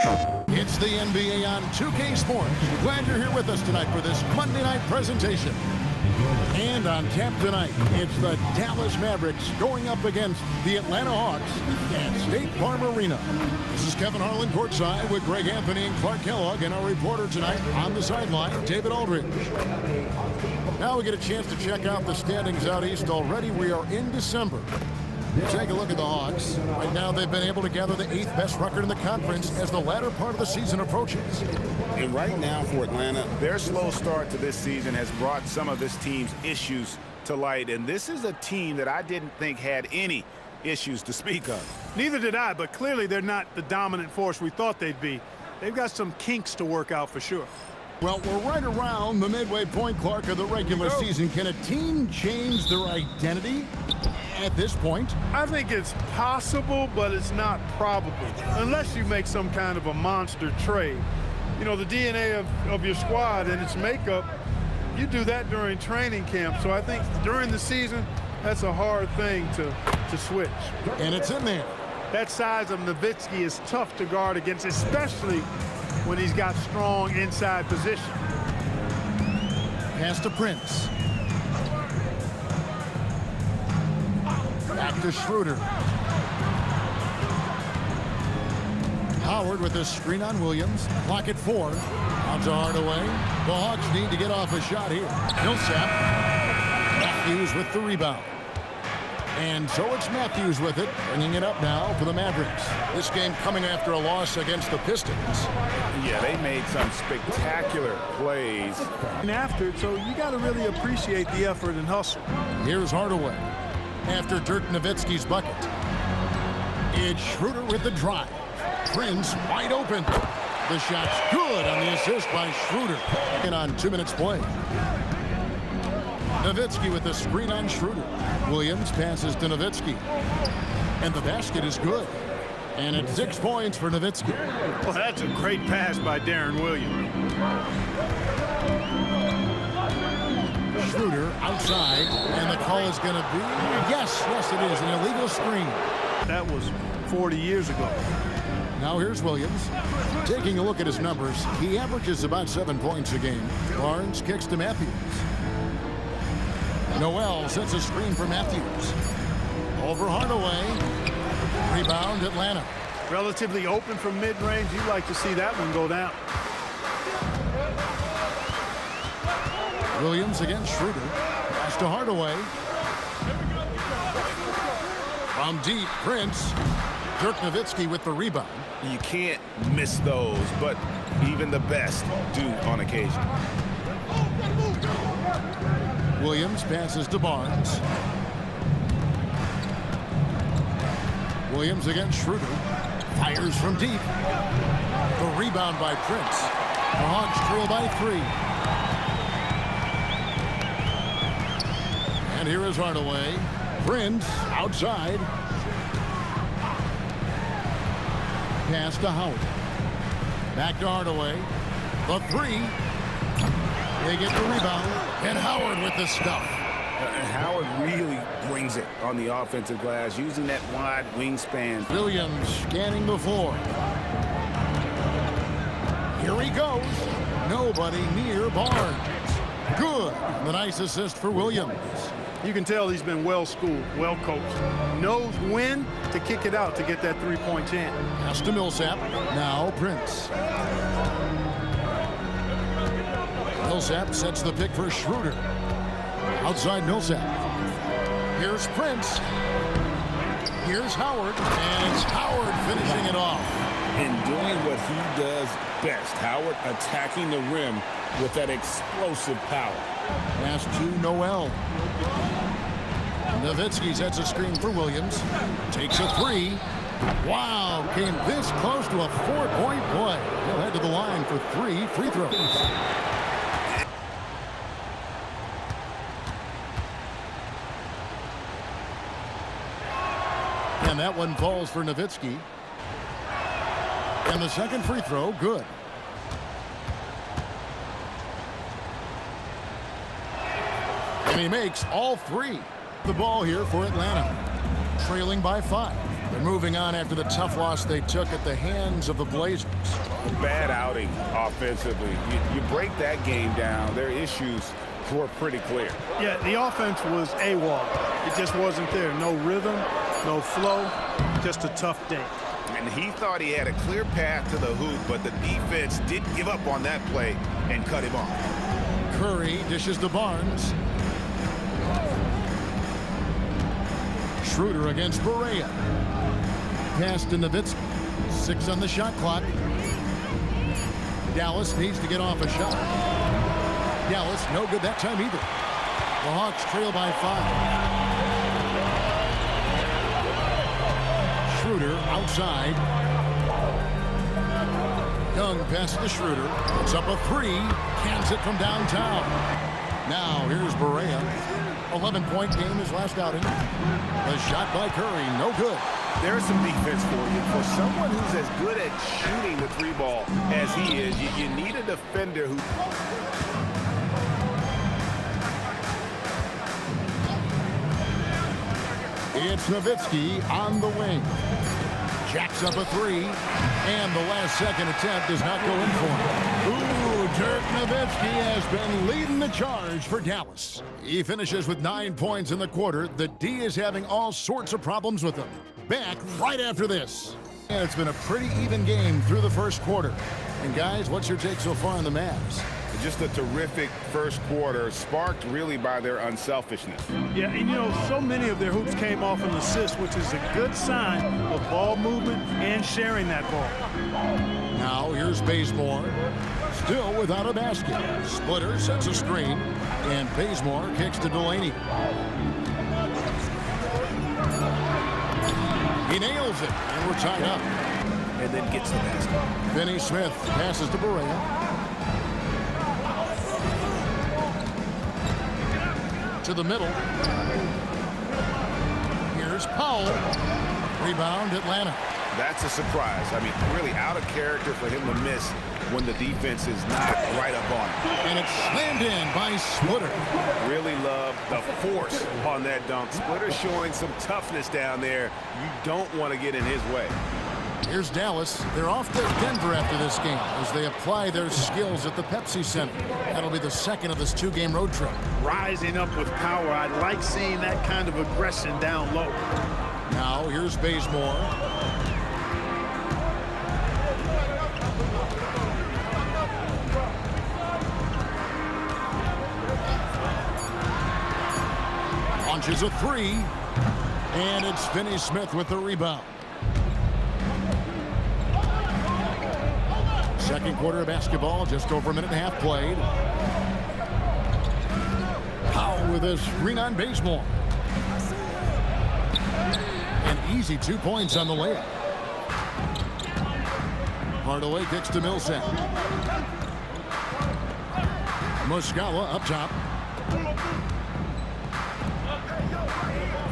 It's the NBA on 2K Sports. Glad you're here with us tonight for this Monday night presentation. And on tap tonight, it's the Dallas Mavericks going up against the Atlanta Hawks at State Farm Arena. This is Kevin Harlan courtside with Greg Anthony and Clark Kellogg, and our reporter tonight on the sideline, David Aldridge. Now we get a chance to check out the standings out east already. We are in December. Take a look at the Hawks. Right now, they've been able to gather the 8th best record in the conference as the latter part of the season approaches. And right now for Atlanta, their slow start to this season has brought some of this team's issues to light. And this is a team that I didn't think had any issues to speak of. Neither did I, but clearly they're not the dominant force we thought they'd be. They've got some kinks to work out for sure. Well, we're right around the midway point, Clark, of the regular season. Can a team change their identity at this point? I think it's possible, but it's not probable, unless you make some kind of a monster trade. You know, the DNA of your squad and its makeup, you do that during training camp. So I think during the season, that's a hard thing to switch. And it's in there. That size of Nowitzki is tough to guard against, especially when he's got strong inside position. Pass to Prince. Back to Schroeder. Howard with a screen on Williams. Clock at 4. Out to Hardaway. The Hawks need to get off a shot here. Millsap. Matthews with the rebound. And so it's Matthews with it, bringing it up now for the Mavericks. This game coming after a loss against the Pistons. Yeah, they made some spectacular plays. And after it, so you got to really appreciate the effort and hustle. Here's Hardaway. After Dirk Nowitzki's bucket. It's Schroeder with the drive. Prince wide open. The shot's good on the assist by Schroeder. And on 2 minutes play. Nowitzki with the screen on Schroeder. Williams passes to Nowitzki. And the basket is good. And it's 6 points for Nowitzki. Well, that's a great pass by Darren Williams. Schroeder outside, and the call is going to be, yes, it is, an illegal screen. That was 40 years ago. Now here's Williams. Taking a look at his numbers, he averages about 7 points a game. Barnes kicks to Matthews. Noel sets a screen for Matthews. Over Hardaway. Rebound Atlanta. Relatively open from mid-range. You'd like to see that one go down. Williams against Schroeder. Pass to Hardaway. From deep, Prince. Dirk Nowitzki with the rebound. You can't miss those, but even the best do on occasion. Williams passes to Barnes. Williams against Schroeder. Fires from deep. The rebound by Prince. The Hawks trail by 3. And here is Hardaway. Prince outside. Pass to Howard. Back to Hardaway. The 3. They get the rebound. And Howard with the stuff. Howard really brings it on the offensive glass, using that wide wingspan. Williams scanning the floor. Here he goes. Nobody near Barnes. Good. The nice assist for Williams. You can tell he's been well-schooled, well-coached. Knows when to kick it out to get that three-point chance. Pass to Millsap. Now Prince. Millsap sets the pick for Schroeder. Outside Millsap. Here's Prince. Here's Howard. And it's Howard finishing it off. And doing what he does best. Howard attacking the rim with that explosive power. Pass to Noel. Nowitzki sets a screen for Williams. Takes a 3. Wow, came this close to a 4-point play. He'll head to the line for 3 free throws. And that one falls for Nowitzki. And the second free throw, good. And he makes all 3. The ball here for Atlanta. Trailing by 5. They're moving on after the tough loss they took at the hands of the Blazers. Bad outing offensively. You break that game down, their issues were pretty clear. Yeah, the offense was AWOL. It just wasn't there. No rhythm, no flow, just a tough day. And he thought he had a clear path to the hoop, but the defense didn't give up on that play and cut him off. Curry dishes to Barnes. Schroeder against Barea. Pass to Nowitzki. 6 on the shot clock. Dallas needs to get off a shot. Dallas no good that time either. The Hawks trail by 5. Schroeder outside. Young passes to Schroeder. Puts up a 3. Cans it from downtown. Now here's Barea. 11-point game his last outing. The shot by Curry, no good. There's some defense for you. For someone who's as good at shooting the 3-ball as he is, you need a defender who... It's Nowitzki on the wing. Jacks up a 3, and the last second attempt does not go in for him. Ooh, Dirk Nowitzki has been leading the charge for Dallas. He finishes with 9 points in the quarter. The D is having all sorts of problems with him. Back right after this. And it's been a pretty even game through the first quarter. And guys, what's your take so far on the Mavs? Just a terrific first quarter, sparked really by their unselfishness. Yeah, and you know, so many of their hoops came off an assist, which is a good sign of ball movement and sharing that ball. Now here's Bazemore, still without a basket. Splitter sets a screen, and Bazemore kicks to Delaney. He nails it, and we're tied up. And then gets the basket. Finney Smith passes to Barea. To the middle. Here's Powell. Rebound, Atlanta. That's a surprise. I mean, really out of character for him to miss when the defense is not right up on him. And it's slammed in by Splitter. Really love the force on that dunk. Splitter showing some toughness down there. You don't want to get in his way. Here's Dallas. They're off to Denver after this game as they apply their skills at the Pepsi Center. That'll be the second of this 2-game road trip. Rising up with power. I like seeing that kind of aggression down low. Now here's Bazemore. Launches a 3. And it's Finney Smith with the rebound. Second quarter of basketball, just over a minute and a half played. Powell with a screen on Bazemore. An easy 2 points on the layup. Hardaway kicks to Millsap. Muscala up top.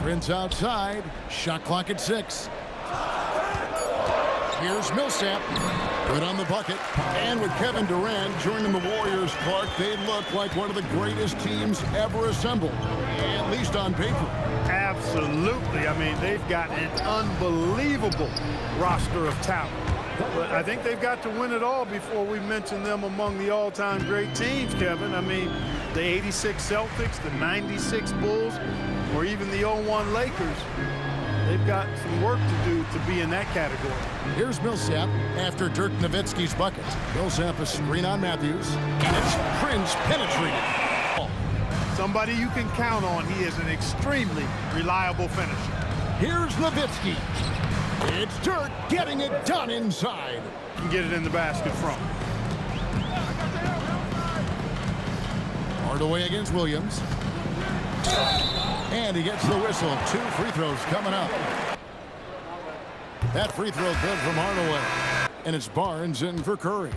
Prince outside. Shot clock at 6. Here's Millsap. Good on the bucket. And with Kevin Durant joining the Warriors, Clark, they look like one of the greatest teams ever assembled, at least on paper. Absolutely. I mean, they've got an unbelievable roster of talent. But I think they've got to win it all before we mention them among the all-time great teams, Kevin. I mean, the 86 Celtics, the 96 Bulls, or even the 01 Lakers. They've got some work to do to be in that category. Here's Millsap after Dirk Nowitzki's bucket. Millsap a screen on Matthews, and it's Prince penetrated. Somebody you can count on. He is an extremely reliable finisher. Here's Nowitzki. It's Dirk getting it done inside. Can get it in the basket from. Hardaway against Williams. And he gets the whistle. 2 free throws coming up. That free throw good from Hardaway. And it's Barnes in for Curry.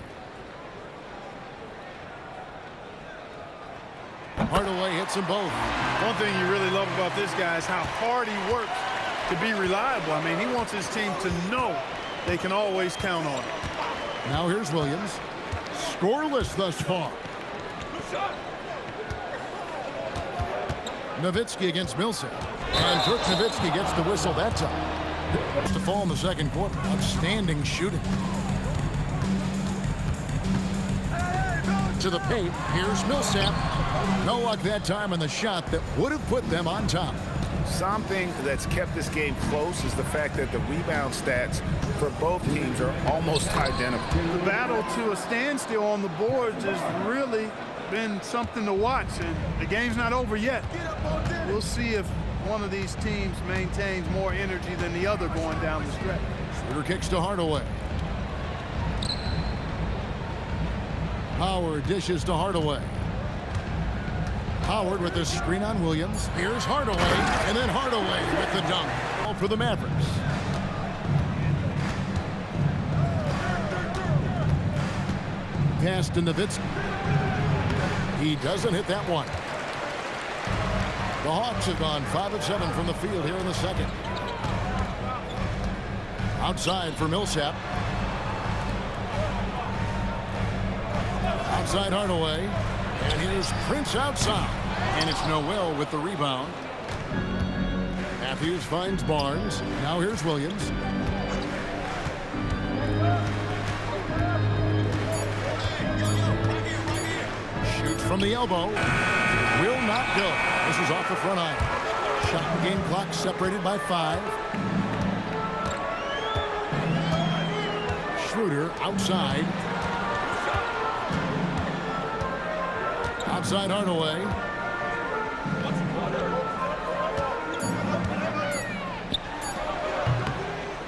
Hardaway hits them both. One thing you really love about this guy is how hard he works to be reliable. I mean, he wants his team to know they can always count on him. Now here's Williams. Scoreless thus far. Nowitzki against Millsap. And Dirk Nowitzki gets the whistle that time. To fall in the second quarter. Outstanding shooting. To the paint. Here's Millsap. No luck that time on the shot that would have put them on top. Something that's kept this game close is the fact that the rebound stats for both teams are almost identical. The battle to a standstill on the boards has really been something to watch, and the game's not over yet. We'll see if one of these teams maintains more energy than the other going down the stretch. Schroeder kicks to Hardaway. Howard dishes to Hardaway. Howard with the screen on Williams. Here's Hardaway, and then Hardaway with the dunk. All for the Mavericks. Pass to Nowitzki. He doesn't hit that one. The Hawks have gone 5 of 7 from the field here in the second. Outside for Millsap. Outside Hardaway. And here's Prince outside. And it's Noel with the rebound. Matthews finds Barnes. Now here's Williams. Shoots from the elbow. Will not go. This is off the front iron. Shot and game clock separated by 5. Schroeder outside. Outside Hardaway.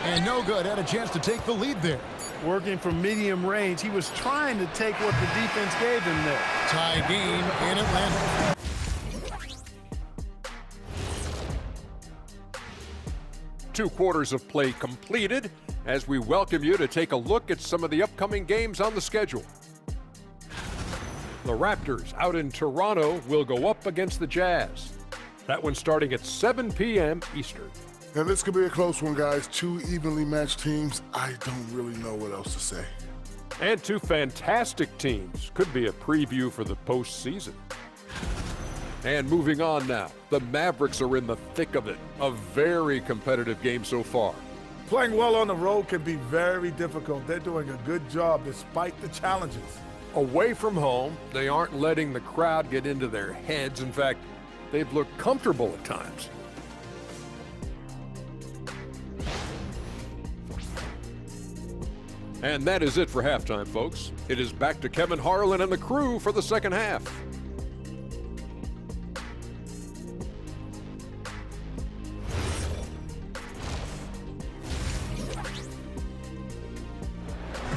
And no good. Had a chance to take the lead there. Working from medium range, he was trying to take what the defense gave him there. Tie game in Atlanta. Two quarters of play completed as we welcome you to take a look at some of the upcoming games on the schedule. The Raptors out in Toronto will go up against the Jazz. That one starting at 7 p.m. Eastern. Now, this could be a close one, guys. Two evenly matched teams. I don't really know what else to say. And two fantastic teams. Could be a preview for the postseason. And moving on now, the Mavericks are in the thick of it. A very competitive game so far. Playing well on the road can be very difficult. They're doing a good job despite the challenges. Away from home, they aren't letting the crowd get into their heads. In fact, they've looked comfortable at times. And that is it for halftime, folks. It is back to Kevin Harlan and the crew for the second half.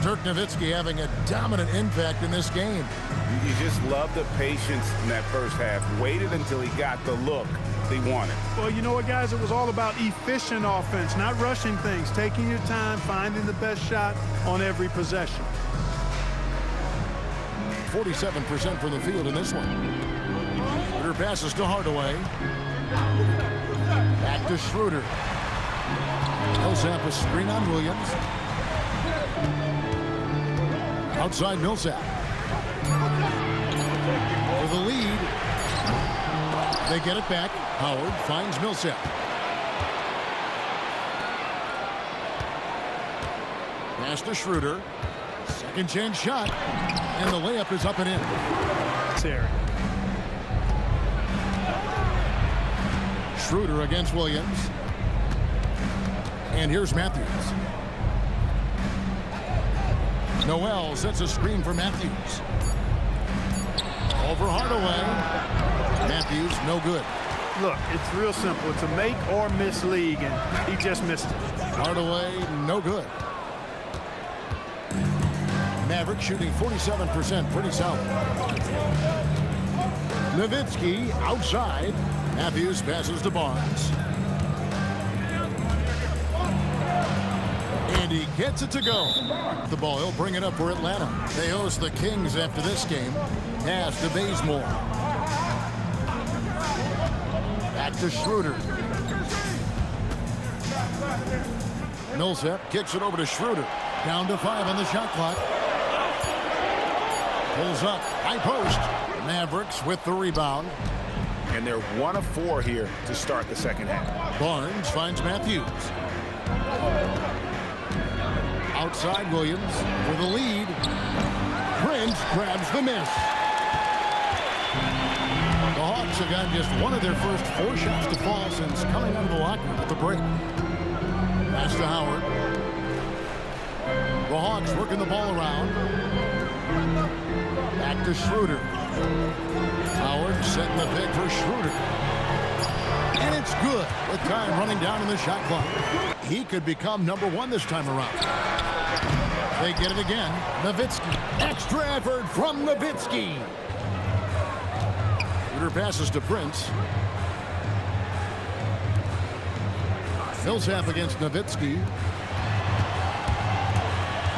Dirk Nowitzki having a dominant impact in this game. You just love the patience in that first half. Waited until he got the look he wanted. Well, you know what, guys? It was all about efficient offense, not rushing things, taking your time, finding the best shot on every possession. 47% from the field in this one. Schroeder passes to Hardaway. Back to Schroeder. Millsap a screen on Williams. Outside Millsap. For the lead. They get it back. Howard finds Millsap. Pass to Schroeder. Second chance shot. And the layup is up and in. Terry. Schroeder against Williams. And here's Matthews. Noel sets a screen for Matthews. Over Hardaway. Matthews, no good. Look, it's real simple. It's a make or miss league, and he just missed it. Hardaway, no good. Mavericks shooting 47%, pretty solid. Nowitzki outside. Matthews passes to Barnes. And he gets it to go. The ball, he'll bring it up for Atlanta. They host the Kings after this game. Pass to Bazemore. Back to Schroeder. Millsap kicks it over to Schroeder. Down to 5 on the shot clock. Pulls up, high post. Mavericks with the rebound. And they're 1 of 4 here to start the second half. Barnes finds Matthews. Outside Williams for the lead. Prince grabs the miss. The Hawks have gotten just one of their first 4 shots to fall since coming out of the locker room at the break. Pass to Howard. The Hawks working the ball around. Back to Schroeder. Howard setting the pick for Schroeder. And it's good with time running down in the shot clock. He could become #1 this time around. They get it again. Nowitzki. Extra effort from Nowitzki. Schroeder passes to Prince. Millsap against Nowitzki.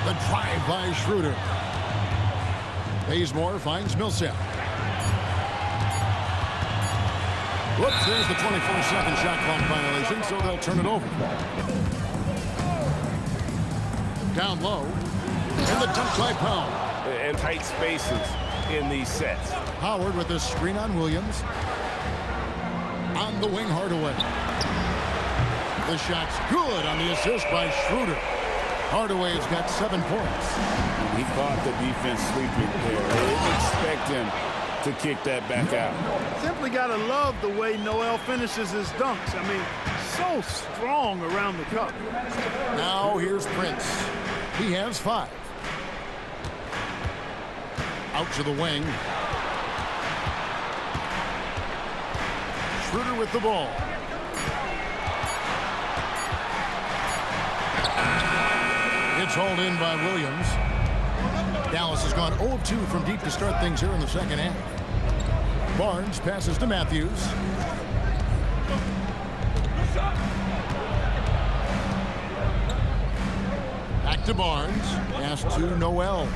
The drive by Schroeder. Bazemore finds Millsap. Whoops, there's the 24-second shot clock violation, so they'll turn it over. Down low. And the dunk by Powell. And tight spaces in these sets. Howard with a screen on Williams. On the wing, Hardaway. The shot's good on the assist by Schroeder. Hardaway's got 7 points. He caught the defense sleeping there. They didn't expect him to kick that back out. Simply got to love the way Noel finishes his dunks. I mean, so strong around the cup. Now here's Prince. He has 5. Out to the wing. Schroeder with the ball. It's hauled in by Williams. Dallas has gone 0 of 2 from deep to start things here in the second half. Barnes passes to Matthews. Back to Barnes. Pass to Noel.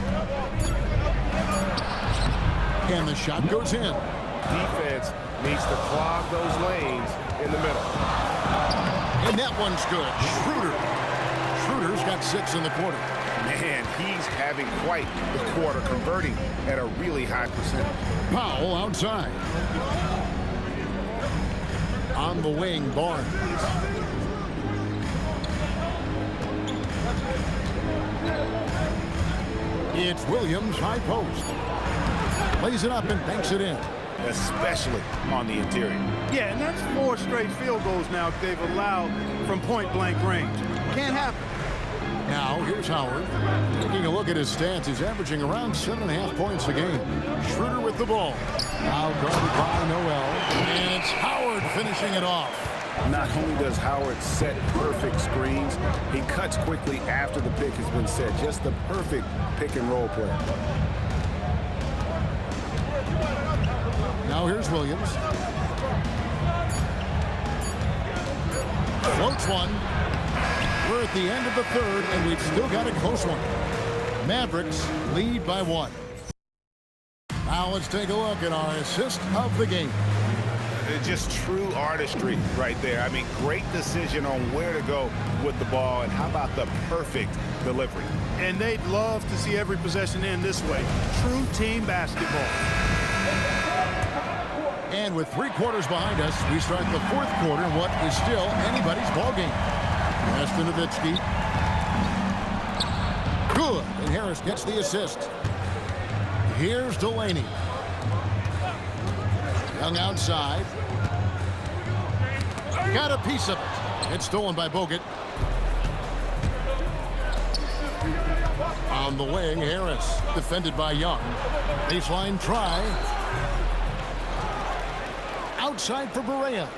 And the shot goes in. Defense needs to clog those lanes in the middle. And that one's good. Schroeder's got 6 in the quarter. Man, he's having quite the quarter, converting at a really high percentage. Powell outside. On the wing, Barnes. It's Williams, high post. Lays it up and banks it in. Especially on the interior. Yeah, and that's 4 straight field goals now they've allowed from point-blank range. Can't happen. Now, here's Howard. Taking a look at his stats, he's averaging around 7.5 points a game. Schroeder with the ball. Now guarded by Noel. And it's Howard finishing it off. Not only does Howard set perfect screens, he cuts quickly after the pick has been set. Just the perfect pick-and-roll play. Now here's Williams. Floats one. We're at the end of the third, and we've still got a close one. Mavericks lead by 1. Now let's take a look at our assist of the game. Just true artistry right there. I mean, great decision on where to go with the ball, and how about the perfect delivery? And they'd love to see every possession end this way. True team basketball. And with 3 quarters behind us, we start the 4th quarter in what is still anybody's ball game. Pass to Nowitzki. Good, and Harris gets the assist. Here's Delaney. Young outside. Got a piece of it. It's stolen by Bogut. On the wing, Harris. Defended by Young. Baseline try. Outside for Barea.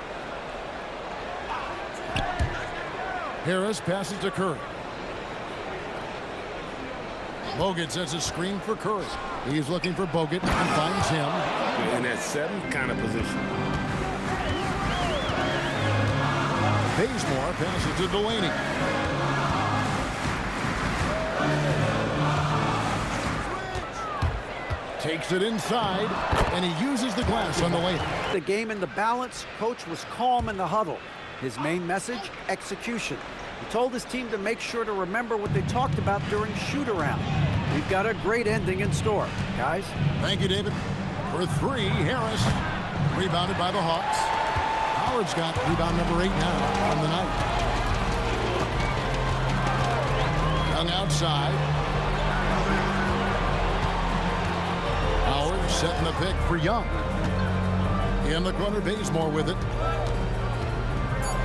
Harris passes to Curry. Bogut sets a screen for Curry. He's looking for Bogut and finds him. In that 7th kind of position. Bazemore passes to Delaney. Takes it inside, and he uses the glass on the layup. The game in the balance, coach was calm in the huddle. His main message, execution. He told his team to make sure to remember what they talked about during shoot-around. We've got a great ending in store, guys. Thank you, David. For 3, Harris. Rebounded by the Hawks. Howard's got rebound number 8 now on the night. Young outside. Howard setting the pick for Young. In the corner, Bazemore with it.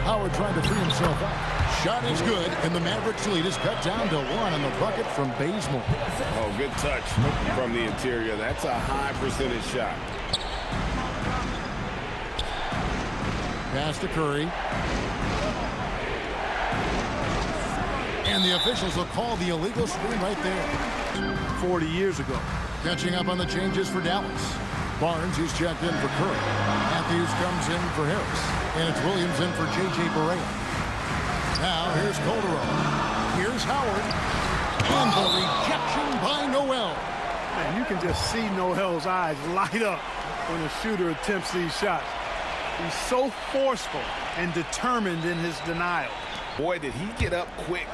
Howard trying to free himself up. Shot is good, and the Mavericks lead is cut down to 1 on the bucket from Bazemore. Oh, good touch from the interior. That's a high percentage shot. Pass to Curry. And the officials will call the illegal screen right there. 40 years ago. Catching up on the changes for Dallas. Barnes, who's checked in for Curry. Matthews comes in for Harris. And it's Williams in for J.J. Barea. Now here's Calderon. Here's Howard. And the rejection by Noel. Man, you can just see Noel's eyes light up when a shooter attempts these shots. He's so forceful and determined in his denial. Boy, did he get up quick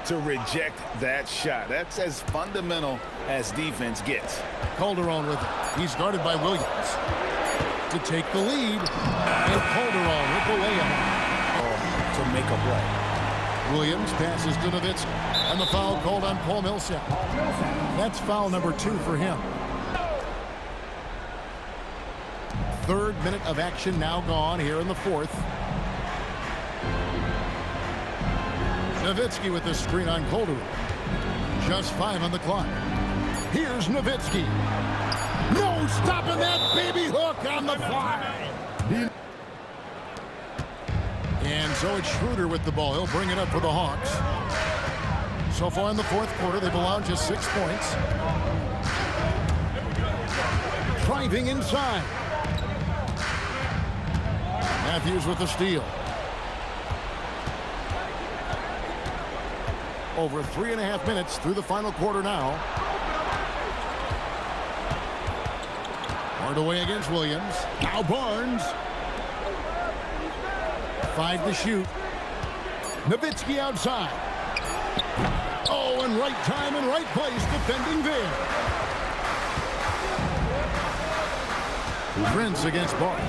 to reject that shot. That's as fundamental as defense gets. Calderon with it. He's guarded by Williams. To take the lead. And Calderon with the layup. To make a play. Williams passes to Nowitzki. And the foul called on Paul Millsap. That's foul number 2 for him. Third minute of action now gone here in the fourth. Nowitzki with the screen on Calderon. Just 5 on the clock. Here's Nowitzki. No stopping that baby hook on the fly. And so it's Schroeder with the ball. He'll bring it up for the Hawks. So far in the fourth quarter, they've allowed just 6 points. Driving inside. Matthews with the steal. Over 3.5 minutes through the final quarter now. Hardaway against Williams. Now Barnes. 5 to shoot. Nowitzki outside. Oh, and right time and right place defending there. Prince against Barnes.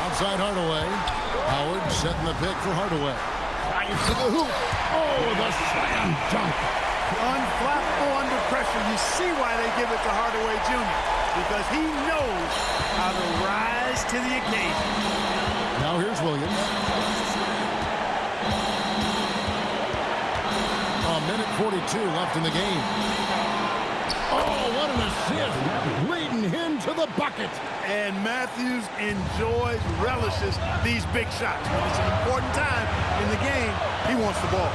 Outside Hardaway. Howard setting the pick for Hardaway. Fires to the hoop. Oh, the slam dunk. Unflappable under pressure. You see why they give it to Hardaway Jr. Because he knows how to rise to the occasion. Now here's Williams. A minute 42 left in the game. Oh, what an assist. Leading him to the bucket. And Matthews enjoys, relishes these big shots. When it's an important time in the game, he wants the ball.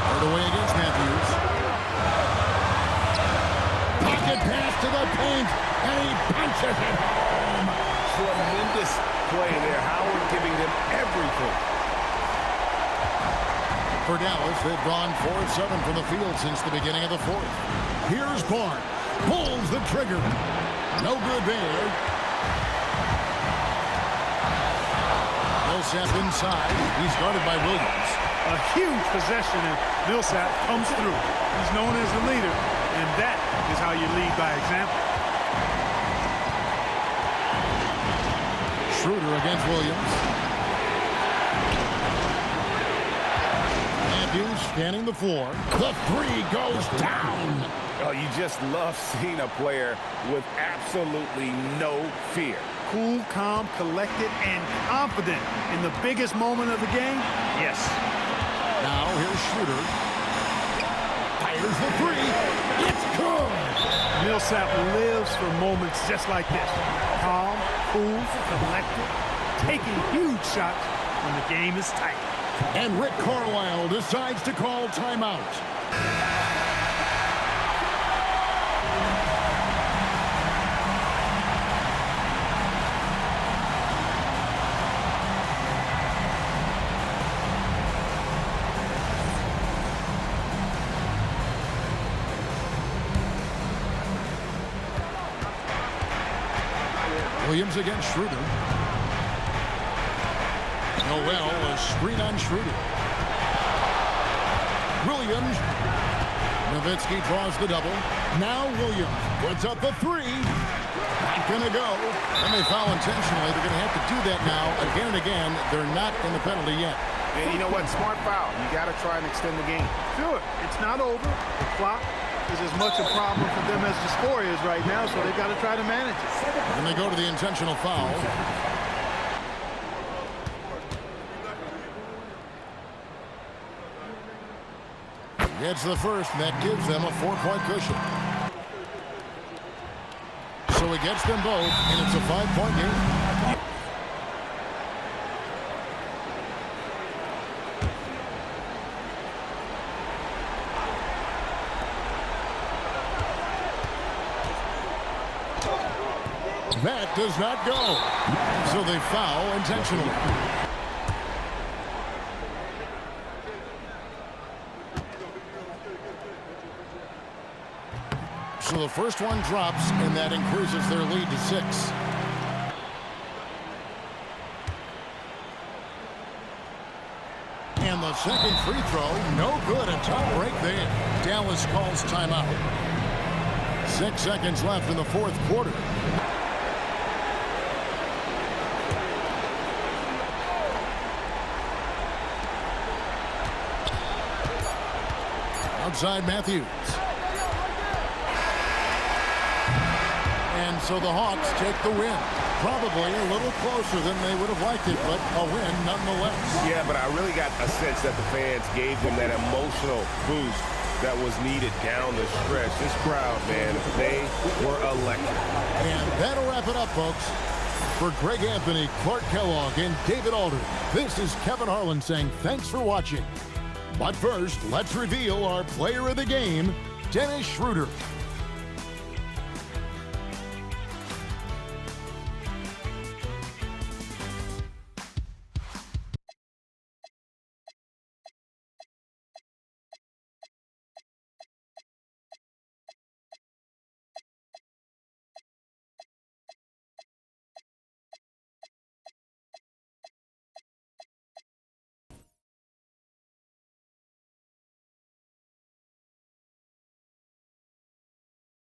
Hardaway against Matthews. Pocket pass to the paint, and he punches it home. Tremendous play there. Howard giving them everything. For Dallas, they've gone 4 of 7 from the field since the beginning of the fourth. Here's Barnes. Pulls the trigger. No good there. Millsap inside. He's guarded by Williams. A huge possession, and Millsap comes through. He's known as the leader, and that is how you lead by example. Schroeder against Williams. Matthews scanning the floor. The 3 goes down. Oh, you just love seeing a player with absolutely no fear. Cool, calm, collected, and confident in the biggest moment of the game. Yes. Now here's Schroeder. Fires the 3. It's good. Millsap lives for moments just like this. Calm, cool, collected, taking huge shots when the game is tight. And Rick Carlisle decides to call timeout. Williams against Schroeder. Noel, a screen on Schroeder. Williams. Nowitzki draws the double. Now Williams puts up the 3. Not going to go. And they foul intentionally. They're going to have to do that now again and again. They're not in the penalty yet. And you know what? Smart foul. You got to try and extend the game. Sure, it's not over. The clock is as much a problem for them as the score is right now, so they've got to try to manage it. And they go to the intentional foul. Gets the first, and that gives them a 4-point cushion. So he gets them both, and it's a 5-point game. That does not go. So they foul intentionally. So the first one drops, and that increases their lead to 6. And the second free throw, no good. A top break there. Dallas calls timeout. 6 seconds left in the fourth quarter. Outside Matthews. And so the Hawks take the win. Probably a little closer than they would have liked it, but a win nonetheless. Yeah, but I really got a sense that the fans gave them that emotional boost that was needed down the stretch. This crowd, man, they were electric. And that'll wrap it up, folks. For Greg Anthony, Clark Kellogg, and David Alder, this is Kevin Harlan saying thanks for watching. But first, let's reveal our player of the game, Dennis Schroeder.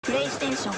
PlayStation